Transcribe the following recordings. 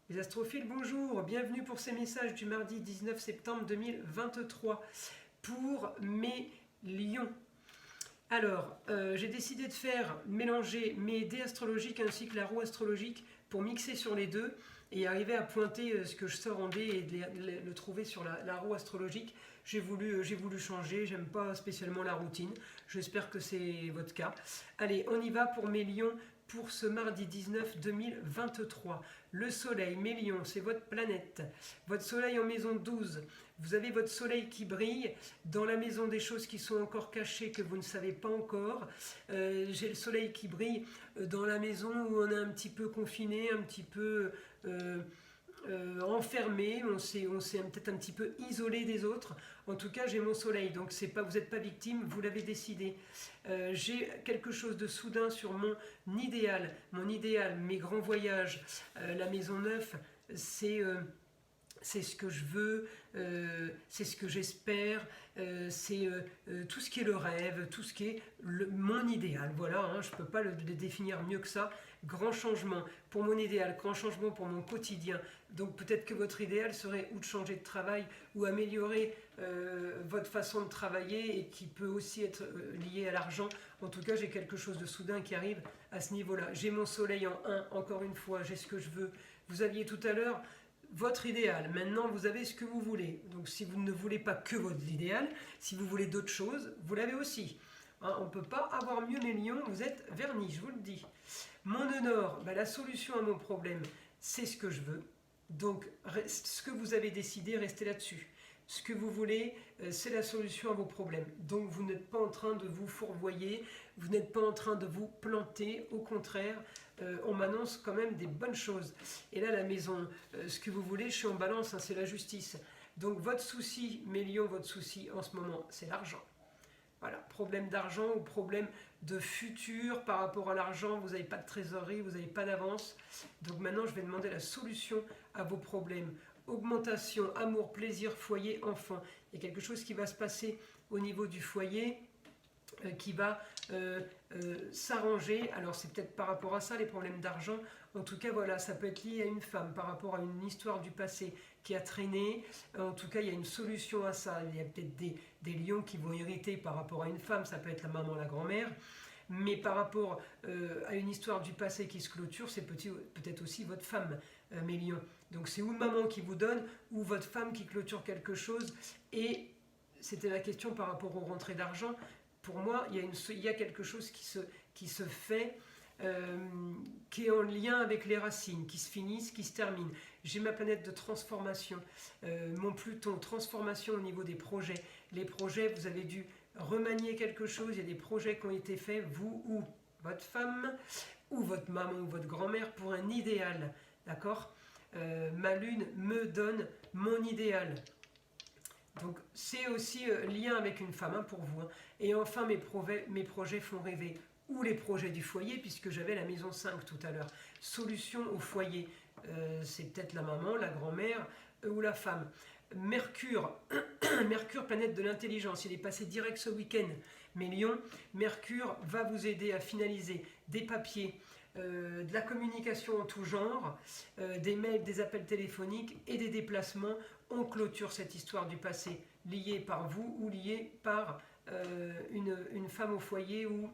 Les astrophiles, bonjour, bienvenue pour ces messages du mardi 19 septembre 2023 pour mes lions. Alors, j'ai décidé de mélanger mes dés astrologiques ainsi que la roue astrologique pour mixer sur les deux et arriver à pointer ce que je sors en dés et le trouver sur la roue astrologique. J'ai voulu changer, j'aime pas spécialement la routine, j'espère que c'est votre cas. Allez, on y va pour mes lions pour ce mardi 19 2023. Le soleil, mes lions, c'est votre planète. Votre soleil en maison 12. Vous avez votre soleil qui brille dans la maison des choses qui sont encore cachées, que vous ne savez pas encore. J'ai le soleil qui brille dans la maison où on est un petit peu confiné, un petit peu enfermé, on s'est peut-être un petit peu isolé des autres. En tout cas, j'ai mon soleil, donc vous n'êtes pas victime, vous l'avez décidé. J'ai quelque chose de soudain sur mon idéal, mes grands voyages, la maison 9, c'est ce que je veux, c'est ce que j'espère, c'est tout ce qui est le rêve, tout ce qui est mon idéal. Voilà, hein, je ne peux pas le définir mieux que ça. Grand changement pour mon idéal, grand changement pour mon quotidien. Donc peut-être que votre idéal serait ou de changer de travail ou améliorer votre façon de travailler et qui peut aussi être lié à l'argent. En tout cas, j'ai quelque chose de soudain qui arrive à ce niveau-là. J'ai mon soleil en 1, encore une fois, j'ai ce que je veux. Vous aviez tout à l'heure votre idéal. Maintenant, vous avez ce que vous voulez. Donc, si vous ne voulez pas que votre idéal, si vous voulez d'autres choses, vous l'avez aussi. Hein, on ne peut pas avoir mieux, mes lions, vous êtes vernis, je vous le dis. Mon nœud nord, la solution à mon problème, c'est ce que je veux. Donc, ce que vous avez décidé, restez là-dessus. Ce que vous voulez, c'est la solution à vos problèmes. Donc, vous n'êtes pas en train de vous fourvoyer, vous n'êtes pas en train de vous planter, au contraire, on m'annonce quand même des bonnes choses. Et là, la maison, ce que vous voulez, je suis en balance, hein, c'est la justice. Donc votre souci, mes lions, votre souci en ce moment, c'est l'argent. Voilà, problème d'argent ou problème de futur par rapport à l'argent, vous n'avez pas de trésorerie, vous n'avez pas d'avance. Donc maintenant, je vais demander la solution à vos problèmes. Augmentation, amour, plaisir, foyer, enfant. Il y a quelque chose qui va se passer au niveau du foyer qui va s'arranger. Alors c'est peut-être par rapport à ça, les problèmes d'argent. En tout cas, voilà, ça peut être lié à une femme, par rapport à une histoire du passé qui a traîné. En tout cas, il y a une solution à ça. Il y a peut-être des lions qui vont hériter par rapport à une femme, ça peut être la maman, la grand-mère. Mais par rapport à une histoire du passé qui se clôture, c'est peut-être aussi votre femme, mes lions. Donc c'est ou maman qui vous donne, ou votre femme qui clôture quelque chose. Et c'était la question par rapport aux rentrées d'argent. Pour moi, il y a quelque chose qui se fait, qui est en lien avec les racines, qui se finissent, qui se terminent. J'ai ma planète de transformation, mon Pluton, transformation au niveau des projets. Les projets, vous avez dû remanier quelque chose, il y a des projets qui ont été faits, vous ou votre femme, ou votre maman ou votre grand-mère, pour un idéal, d'accord. Ma lune me donne mon idéal. Donc c'est aussi lien avec une femme, hein, pour vous. Hein. Et enfin, mes projets font rêver. Ou les projets du foyer, puisque j'avais la maison 5 tout à l'heure. Solution au foyer, c'est peut-être la maman, la grand-mère ou la femme. Mercure, Mercure, planète de l'intelligence, il est passé direct ce week-end. Mes lions, Mercure va vous aider à finaliser des papiers, de la communication en tout genre, des mails, des appels téléphoniques et des déplacements. On clôture cette histoire du passé, liée par vous ou liée par une femme au foyer ou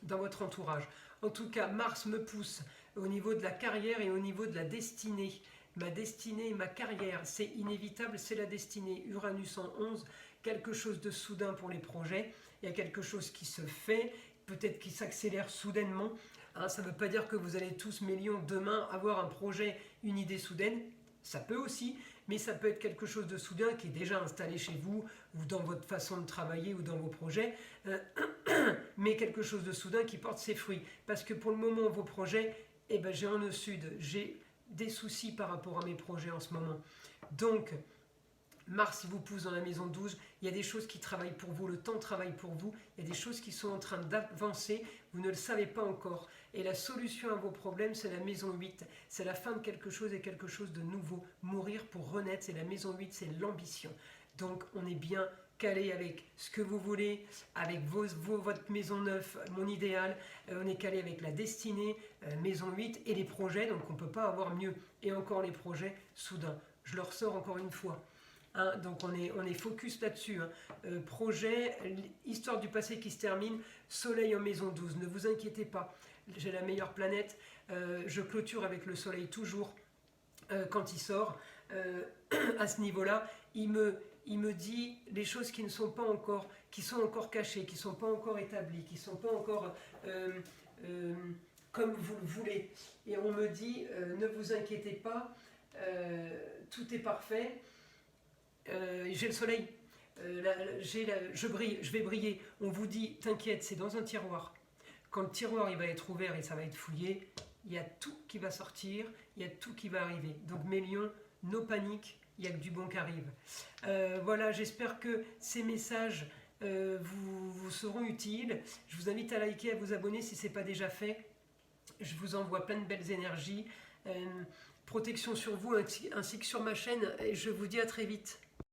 dans votre entourage. En tout cas, Mars me pousse au niveau de la carrière et au niveau de la destinée. Ma destinée et ma carrière, c'est inévitable, c'est la destinée. Uranus en 11, quelque chose de soudain pour les projets. Il y a quelque chose qui se fait, peut-être qui s'accélère soudainement. Hein, ça ne veut pas dire que vous allez tous, mes lions, demain avoir un projet, une idée soudaine. Ça peut aussi, mais ça peut être quelque chose de soudain qui est déjà installé chez vous, ou dans votre façon de travailler, ou dans vos projets, mais quelque chose de soudain qui porte ses fruits. Parce que pour le moment, vos projets, eh ben, j'ai en nœud sud, j'ai des soucis par rapport à mes projets en ce moment. Donc, Mars vous pousse dans la maison 12, il y a des choses qui travaillent pour vous, le temps travaille pour vous, il y a des choses qui sont en train d'avancer, vous ne le savez pas encore. Et la solution à vos problèmes, c'est la maison 8, c'est la fin de quelque chose et quelque chose de nouveau. Mourir pour renaître, c'est la maison 8, c'est l'ambition. Donc on est bien calé avec ce que vous voulez, avec votre maison neuve, mon idéal. On est calé avec la destinée, maison 8 et les projets, donc on ne peut pas avoir mieux. Et encore les projets, soudain. Je le ressors encore une fois. Hein, donc on est focus là-dessus. Hein. Projet, histoire du passé qui se termine, soleil en maison 12. Ne vous inquiétez pas, j'ai la meilleure planète. Je clôture avec le soleil toujours quand il sort. À ce niveau-là, il me dit les choses qui ne sont pas encore, qui sont encore cachées, qui ne sont pas encore établies, qui ne sont pas encore comme vous le voulez. Et on me dit, ne vous inquiétez pas, tout est parfait. J'ai le soleil, je brille, je vais briller. On vous dit, t'inquiète, c'est dans un tiroir. Quand le tiroir il va être ouvert et ça va être fouillé, il y a tout qui va sortir, il y a tout qui va arriver. Donc mes lions, no panique, il n'y a que du bon qui arrive. Voilà, j'espère que ces messages vous seront utiles. Je vous invite à liker, à vous abonner si ce n'est pas déjà fait. Je vous envoie plein de belles énergies. Protection sur vous ainsi que sur ma chaîne. Et je vous dis à très vite.